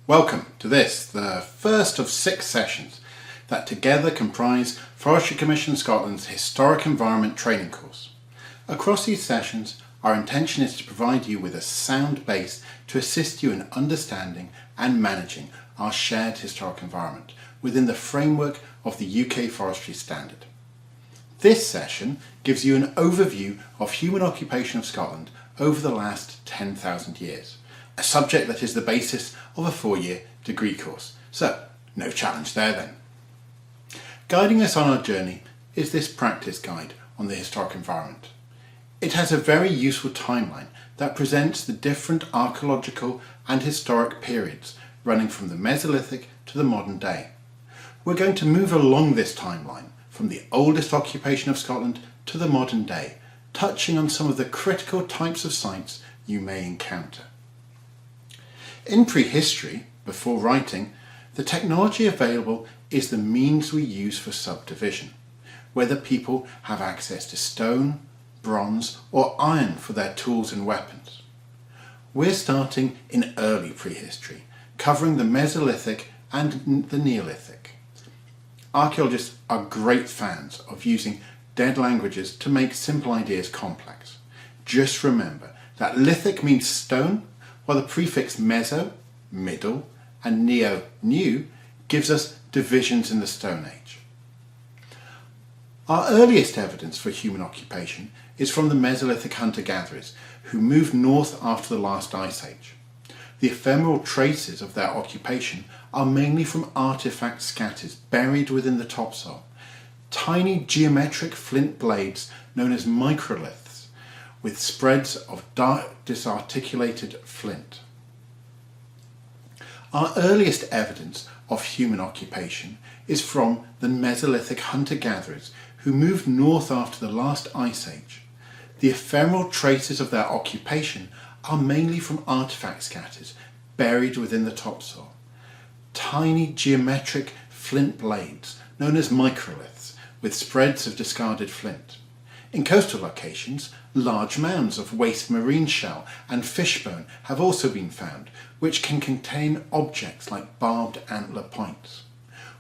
Welcome to this, the first of 6 sessions that together comprise Forestry Commission Scotland's Historic Environment Training course. Across these sessions, our intention is to provide you with a sound base to assist you in understanding and managing our shared historic environment within the framework of the UK Forestry Standard. This session gives you an overview of human occupation of Scotland over the last 10,000 years, a subject that is the basis of a 4-year degree course. So, no challenge there then. Guiding us on our journey is this practice guide on the historic environment. It has a very useful timeline that presents the different archaeological and historic periods running from the Mesolithic to the modern day. We're going to move along this timeline from the oldest occupation of Scotland to the modern day, touching on some of the critical types of sites you may encounter. In prehistory, before writing, the technology available is the means we use for subdivision, whether people have access to stone, bronze or iron for their tools and weapons. We're starting in early prehistory, covering the Mesolithic and the Neolithic. Archaeologists are great fans of using dead languages to make simple ideas complex. Just remember that lithic means stone, while the prefix meso, middle, and neo, new, gives us divisions in the Stone Age. Our earliest evidence for human occupation is from the Mesolithic hunter-gatherers who moved north after the last ice age. The ephemeral traces of their occupation are mainly from artefact scatters buried within the topsoil, tiny geometric flint blades known as microliths, with spreads of dark disarticulated flint. Our earliest evidence of human occupation is from the Mesolithic hunter-gatherers who moved north after the last ice age. The ephemeral traces of their occupation are mainly from artefact scatters buried within the topsoil, tiny geometric flint blades known as microliths with spreads of discarded flint. In coastal locations, large mounds of waste marine shell and fishbone have also been found, which can contain objects like barbed antler points.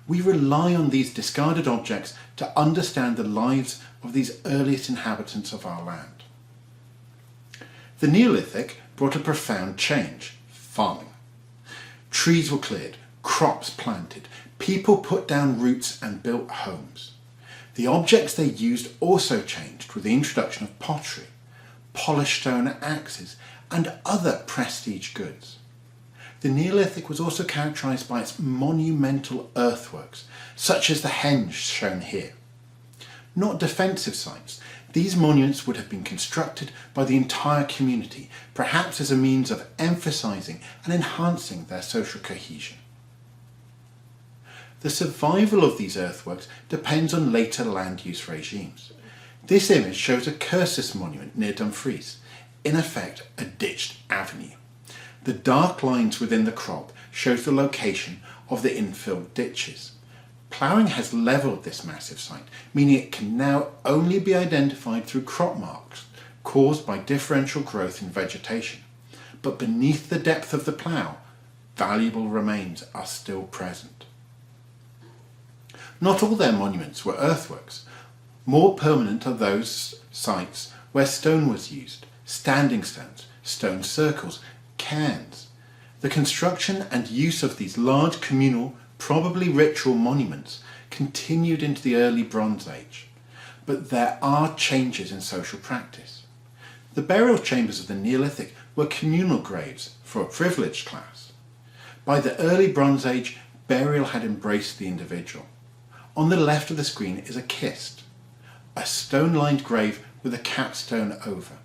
We rely on these discarded objects to understand the lives of these earliest inhabitants of our land. The Neolithic brought a profound change: farming. Trees were cleared, crops planted, people put down roots and built homes. The objects they used also changed with the introduction of pottery, polished stone axes, and other prestige goods. The Neolithic was also characterised by its monumental earthworks, such as the henge shown here. Not defensive sites, these monuments would have been constructed by the entire community, perhaps as a means of emphasising and enhancing their social cohesion. The survival of these earthworks depends on later land use regimes. This image shows a Cursus monument near Dumfries, in effect a ditched avenue. The dark lines within the crop shows the location of the infilled ditches. Ploughing has levelled this massive site, meaning it can now only be identified through crop marks caused by differential growth in vegetation. But beneath the depth of the plough, valuable remains are still present. Not all their monuments were earthworks. More permanent are those sites where stone was used: standing stones, stone circles, cairns. The construction and use of these large communal, probably ritual monuments continued into the early Bronze Age. But there are changes in social practice. The burial chambers of the Neolithic were communal graves for a privileged class. By the early Bronze Age, burial had embraced the individual. On the left of the screen is a kist, a stone-lined grave with a capstone over.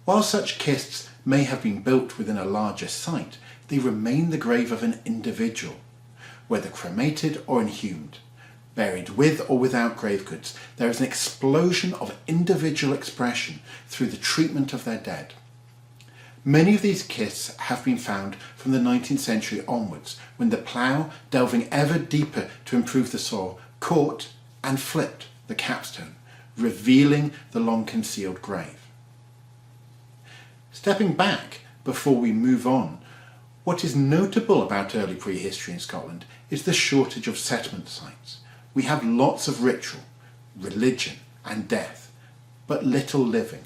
While such kists may have been built within a larger site, they remain the grave of an individual, whether cremated or inhumed. Buried with or without grave goods, there is an explosion of individual expression through the treatment of their dead. Many of these kists have been found from the 19th century onwards, when the plough, delving ever deeper to improve the soil, caught and flipped the capstone, revealing the long concealed grave. Stepping back before we move on, What is notable about early prehistory in Scotland is the shortage of settlement sites. We have lots of ritual, religion and death, but little living.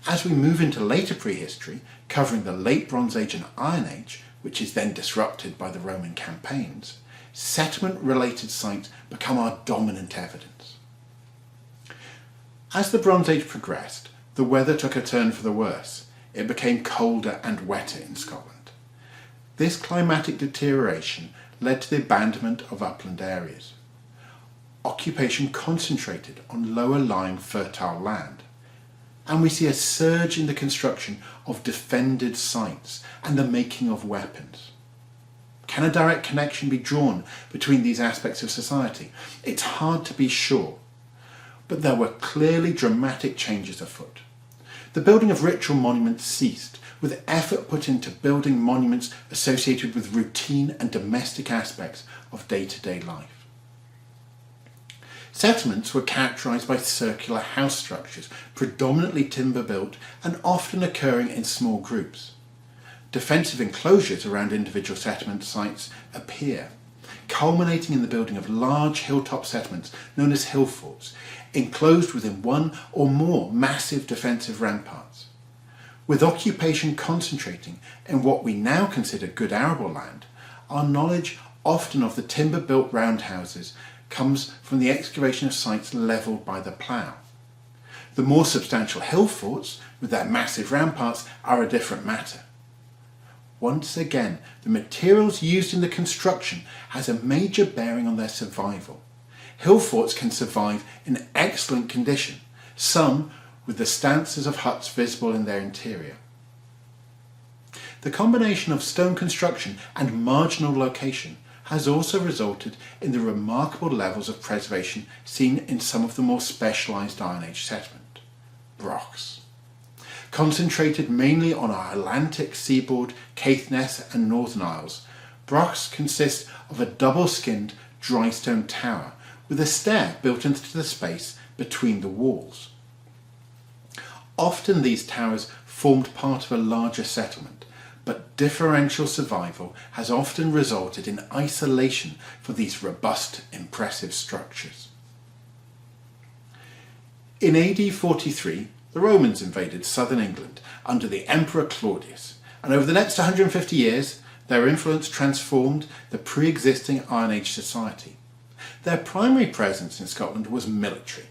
As we move into later prehistory, covering the Late Bronze Age and Iron Age, which is then disrupted by the Roman campaigns, settlement-related sites become our dominant evidence. As the Bronze Age progressed, the weather took a turn for the worse. It became colder and wetter in Scotland. This climatic deterioration led to the abandonment of upland areas. Occupation concentrated on lower-lying fertile land, and we see a surge in the construction of defended sites and the making of weapons. Can a direct connection be drawn between these aspects of society? It's hard to be sure, but there were clearly dramatic changes afoot. The building of ritual monuments ceased, with effort put into building monuments associated with routine and domestic aspects of day-to-day life. Settlements were characterised by circular house structures, predominantly timber-built and often occurring in small groups. Defensive enclosures around individual settlement sites appear, culminating in the building of large hilltop settlements known as hill forts, enclosed within one or more massive defensive ramparts. With occupation concentrating in what we now consider good arable land, our knowledge often of the timber-built roundhouses comes from the excavation of sites levelled by the plough. The more substantial hill forts, with their massive ramparts, are a different matter. Once again, the materials used in the construction has a major bearing on their survival. Hill forts can survive in excellent condition, some with the stances of huts visible in their interior. The combination of stone construction and marginal location has also resulted in the remarkable levels of preservation seen in some of the more specialised Iron Age settlement, brochs. Concentrated mainly on our Atlantic seaboard, Caithness and Northern Isles, brochs consist of a double-skinned dry stone tower with a stair built into the space between the walls. Often these towers formed part of a larger settlement, but differential survival has often resulted in isolation for these robust, impressive structures. In AD 43, the Romans invaded southern England under the Emperor Claudius, and over the next 150 years, their influence transformed the pre-existing Iron Age society. Their primary presence in Scotland was military,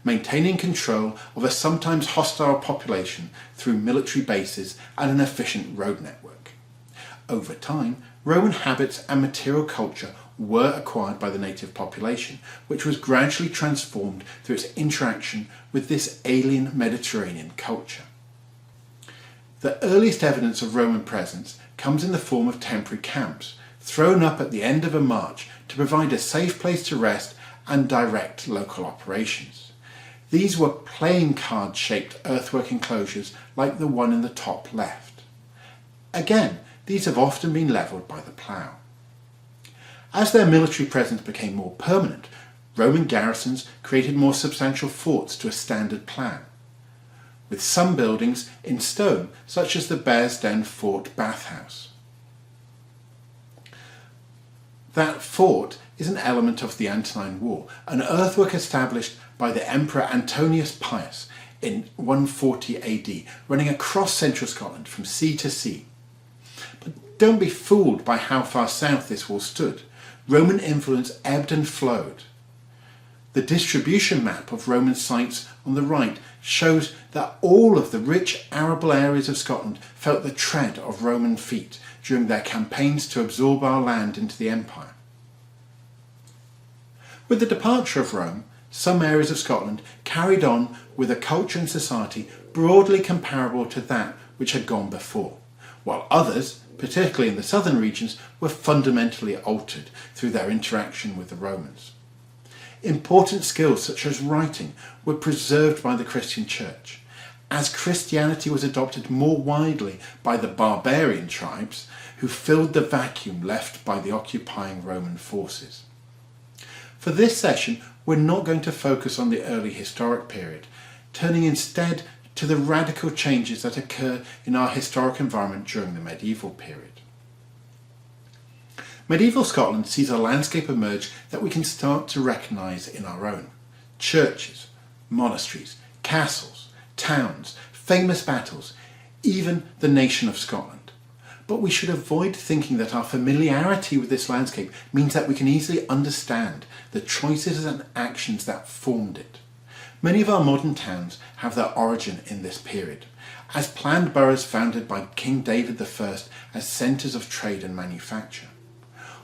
maintaining control of a sometimes hostile population through military bases and an efficient road network. Over time, Roman habits and material culture were acquired by the native population, which was gradually transformed through its interaction with this alien Mediterranean culture. The earliest evidence of Roman presence comes in the form of temporary camps, thrown up at the end of a march to provide a safe place to rest and direct local operations. These were playing card-shaped earthwork enclosures like the one in the top left. Again, these have often been levelled by the plough. As their military presence became more permanent, Roman garrisons created more substantial forts to a standard plan, with some buildings in stone, such as the Bear's Den Fort bathhouse. That fort is an element of the Antonine War, an earthwork established by the Emperor Antonius Pius in 140 AD, running across central Scotland from sea to sea. But don't be fooled by how far south this wall stood. Roman influence ebbed and flowed. The distribution map of Roman sites on the right shows that all of the rich arable areas of Scotland felt the tread of Roman feet during their campaigns to absorb our land into the empire. With the departure of Rome, some areas of Scotland carried on with a culture and society broadly comparable to that which had gone before, while others, particularly in the southern regions, were fundamentally altered through their interaction with the Romans. Important skills such as writing were preserved by the Christian Church, as Christianity was adopted more widely by the barbarian tribes who filled the vacuum left by the occupying Roman forces. For this session, we're not going to focus on the early historic period, turning instead to the radical changes that occur in our historic environment during the medieval period. Medieval Scotland sees a landscape emerge that we can start to recognise in our own. Churches, monasteries, castles, towns, famous battles, even the nation of Scotland. But we should avoid thinking that our familiarity with this landscape means that we can easily understand the choices and actions that formed it. Many of our modern towns have their origin in this period, as planned boroughs founded by King David I as centres of trade and manufacture.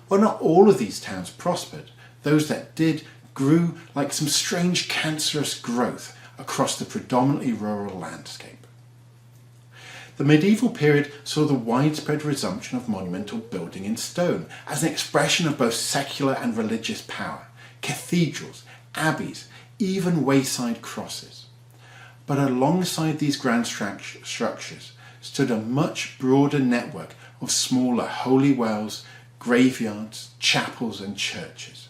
While not all of these towns prospered, those that did grew like some strange cancerous growth across the predominantly rural landscape. The medieval period saw the widespread resumption of monumental building in stone as an expression of both secular and religious power, cathedrals, abbeys, even wayside crosses. But alongside these grand structures stood a much broader network of smaller holy wells, graveyards, chapels and churches,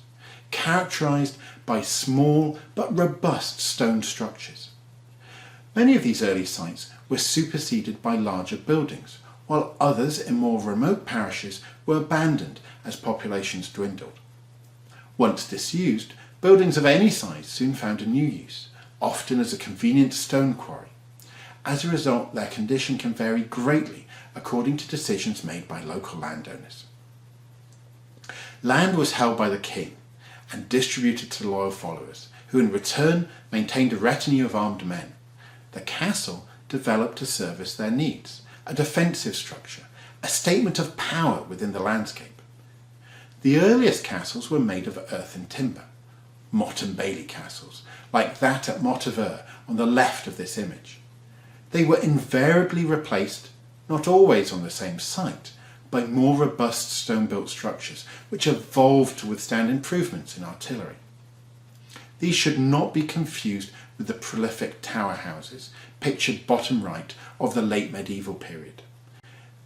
characterised by small but robust stone structures. Many of these early sites were superseded by larger buildings, while others in more remote parishes were abandoned as populations dwindled. Once disused, buildings of any size soon found a new use, often as a convenient stone quarry. As a result, their condition can vary greatly according to decisions made by local landowners. Land was held by the king and distributed to loyal followers, who in return maintained a retinue of armed men. The castle developed to service their needs, a defensive structure, a statement of power within the landscape. The earliest castles were made of earth and timber, motte and bailey castles, like that at Mottevere on the left of this image. They were invariably replaced, not always on the same site, by more robust stone-built structures which evolved to withstand improvements in artillery. These should not be confused with the prolific tower houses pictured bottom right of the late medieval period.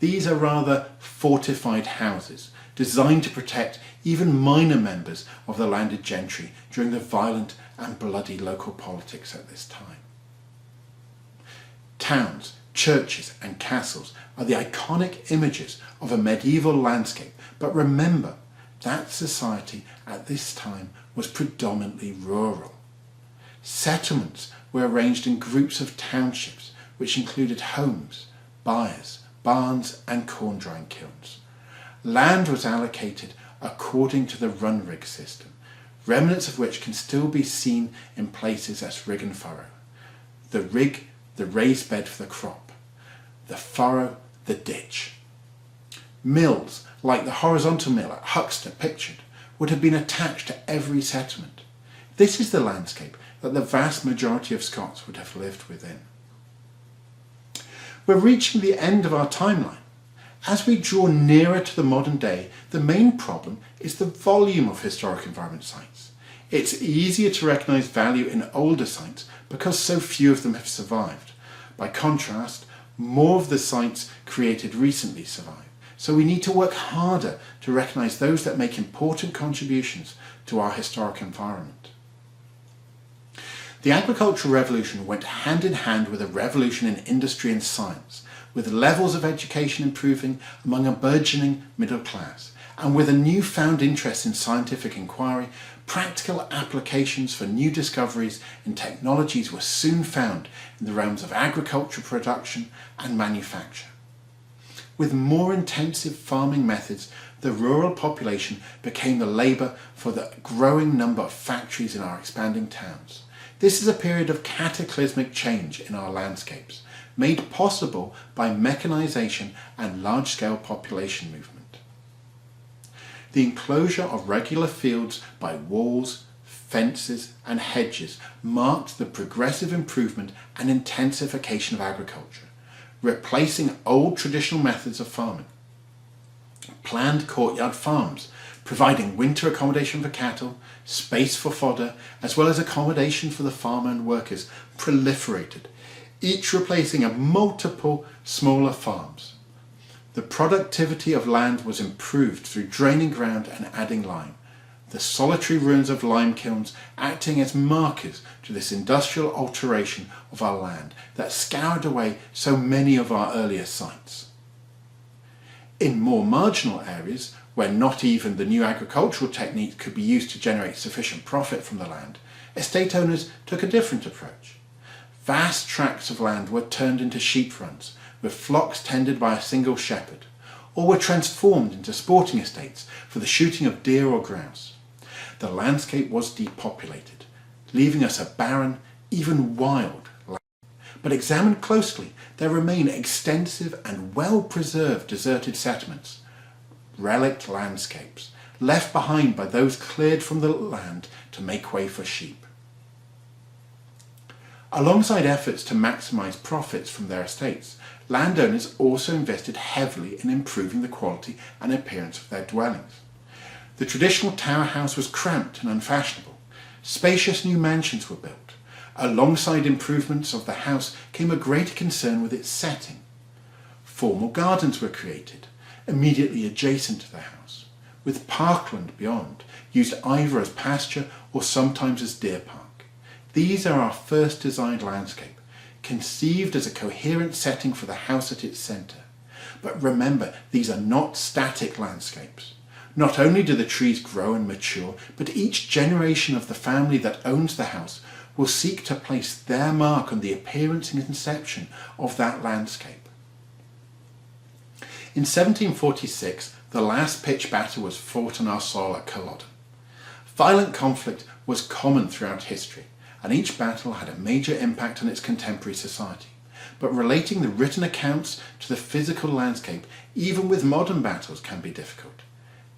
These are rather fortified houses designed to protect even minor members of the landed gentry during the violent and bloody local politics at this time. Towns, churches and castles are the iconic images of a medieval landscape, but remember that society at this time was predominantly rural. Settlements were arranged in groups of townships which included homes, byres, barns and corn drying kilns. Land was allocated according to the run-rig system, remnants of which can still be seen in places as rig and furrow. The rig, the raised bed for the crop. The furrow, the ditch. Mills, like the horizontal mill at Huxter pictured, would have been attached to every settlement. This is the landscape that the vast majority of Scots would have lived within. We're reaching the end of our timeline. As we draw nearer to the modern day, the main problem is the volume of historic environment sites. It's easier to recognise value in older sites because so few of them have survived. By contrast, more of the sites created recently survive. So we need to work harder to recognise those that make important contributions to our historic environment. The agricultural revolution went hand in hand with a revolution in industry and science, with levels of education improving among a burgeoning middle class, and with a newfound interest in scientific inquiry, practical applications for new discoveries and technologies were soon found in the realms of agricultural production and manufacture. With more intensive farming methods, the rural population became the labour for the growing number of factories in our expanding towns. This is a period of cataclysmic change in our landscapes, made possible by mechanisation and large-scale population movement. The enclosure of regular fields by walls, fences and hedges marked the progressive improvement and intensification of agriculture, replacing old traditional methods of farming. Planned courtyard farms, providing winter accommodation for cattle, space for fodder, as well as accommodation for the farmer and workers, proliferated, each replacing a multiple smaller farms. The productivity of land was improved through draining ground and adding lime, the solitary ruins of lime kilns acting as markers to this industrial alteration of our land that scoured away so many of our earlier sites. In more marginal areas, where not even the new agricultural techniques could be used to generate sufficient profit from the land, estate owners took a different approach. Vast tracts of land were turned into sheep runs, with flocks tended by a single shepherd, or were transformed into sporting estates for the shooting of deer or grouse. The landscape was depopulated, leaving us a barren, even wild land. But examined closely, there remain extensive and well-preserved deserted settlements, relict landscapes, left behind by those cleared from the land to make way for sheep. Alongside efforts to maximise profits from their estates, landowners also invested heavily in improving the quality and appearance of their dwellings. The traditional tower house was cramped and unfashionable. Spacious new mansions were built. Alongside improvements of the house came a greater concern with its setting. Formal gardens were created, immediately adjacent to the house, with parkland beyond, used either as pasture or sometimes as deer park. These are our first designed landscape, conceived as a coherent setting for the house at its centre. But remember, these are not static landscapes. Not only do the trees grow and mature, but each generation of the family that owns the house will seek to place their mark on the appearance and conception of that landscape. In 1746, the last pitched battle was fought on our soil at Culloden. Violent conflict was common throughout history, and each battle had a major impact on its contemporary society. But relating the written accounts to the physical landscape, even with modern battles, can be difficult.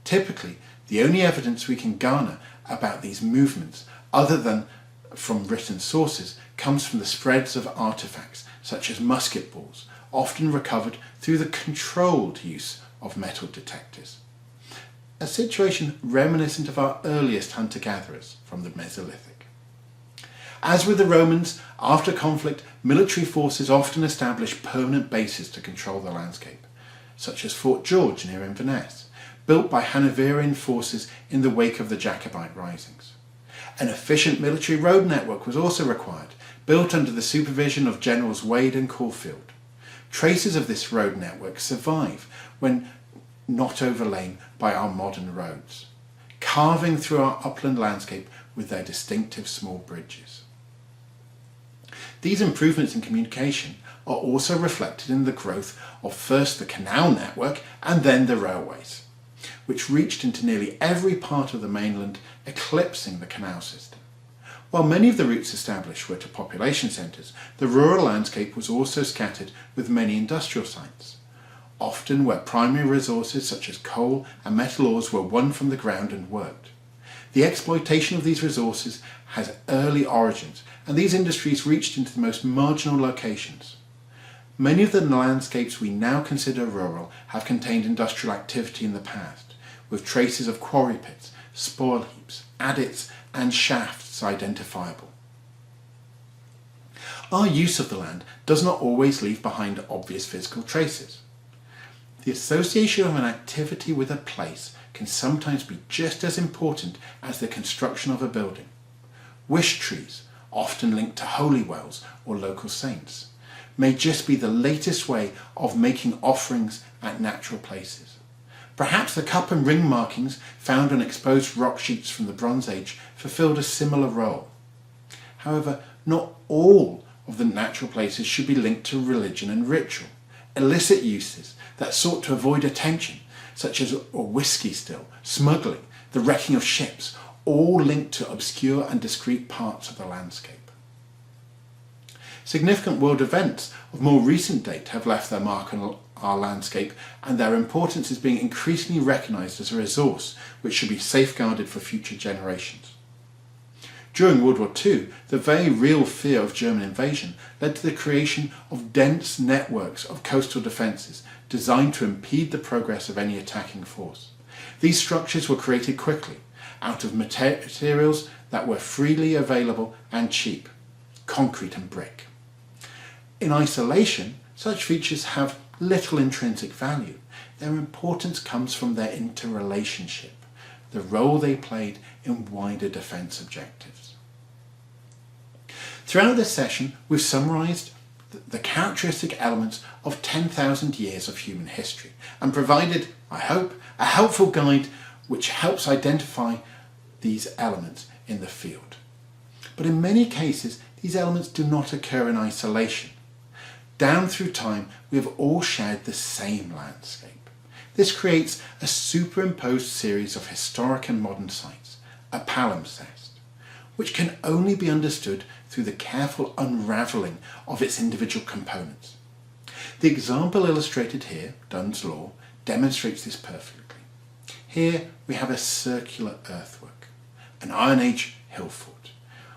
Typically, the only evidence we can garner about these movements, other than from written sources, comes from the spreads of artefacts, such as musket balls, often recovered through the controlled use of metal detectors. A situation reminiscent of our earliest hunter-gatherers from the Mesolithic. As with the Romans, after conflict, military forces often established permanent bases to control the landscape, such as Fort George near Inverness, built by Hanoverian forces in the wake of the Jacobite risings. An efficient military road network was also required, built under the supervision of Generals Wade and Caulfield. Traces of this road network survive when not overlain by our modern roads, carving through our upland landscape with their distinctive small bridges. These improvements in communication are also reflected in the growth of first the canal network and then the railways, which reached into nearly every part of the mainland, eclipsing the canal system. While many of the routes established were to population centres, the rural landscape was also scattered with many industrial sites, often where primary resources such as coal and metal ores were won from the ground and worked. The exploitation of these resources has early origins, and these industries reached into the most marginal locations. Many of the landscapes we now consider rural have contained industrial activity in the past, with traces of quarry pits, spoil heaps, adits and shafts identifiable. Our use of the land does not always leave behind obvious physical traces. The association of an activity with a place can sometimes be just as important as the construction of a building. Wish trees, often linked to holy wells or local saints, may just be the latest way of making offerings at natural places. Perhaps the cup and ring markings found on exposed rock sheets from the Bronze Age fulfilled a similar role. However, not all of the natural places should be linked to religion and ritual. Illicit uses that sought to avoid attention, such as a whiskey still, smuggling, the wrecking of ships, all linked to obscure and discrete parts of the landscape. Significant world events of more recent date have left their mark on our landscape, and their importance is being increasingly recognised as a resource which should be safeguarded for future generations. During World War II, the very real fear of German invasion led to the creation of dense networks of coastal defences designed to impede the progress of any attacking force. These structures were created quickly, out of materials that were freely available and cheap, concrete and brick. In isolation, such features have little intrinsic value. Their importance comes from their interrelationship, the role they played in wider defence objectives. Throughout this session, we've summarised the characteristic elements of 10,000 years of human history and provided, I hope, a helpful guide which helps identify these elements in the field. But in many cases, these elements do not occur in isolation. Down through time, we have all shared the same landscape. This creates a superimposed series of historic and modern sites, a palimpsest, which can only be understood through the careful unravelling of its individual components. The example illustrated here, Dunn's Law, demonstrates this perfectly. Here we have a circular earthwork, an Iron Age hill fort,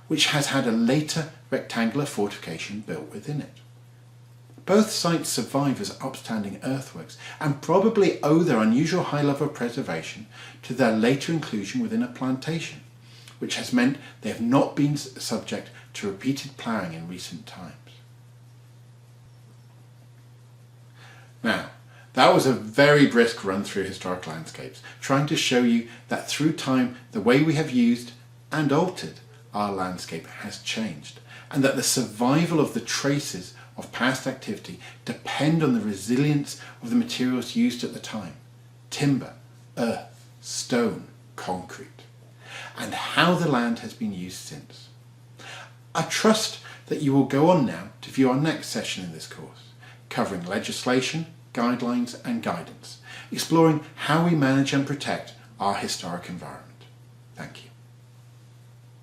which has had a later rectangular fortification built within it. Both sites survive as upstanding earthworks and probably owe their unusual high level of preservation to their later inclusion within a plantation, which has meant they have not been subject to repeated ploughing in recent times. Now, that was a very brisk run through historic landscapes, trying to show you that through time the way we have used and altered our landscape has changed, and that the survival of the traces of past activity depend on the resilience of the materials used at the time: timber, earth, stone, concrete, and how the land has been used since. I trust that you will go on now to view our next session in this course, covering legislation, guidelines and guidance, exploring how we manage and protect our historic environment. Thank you.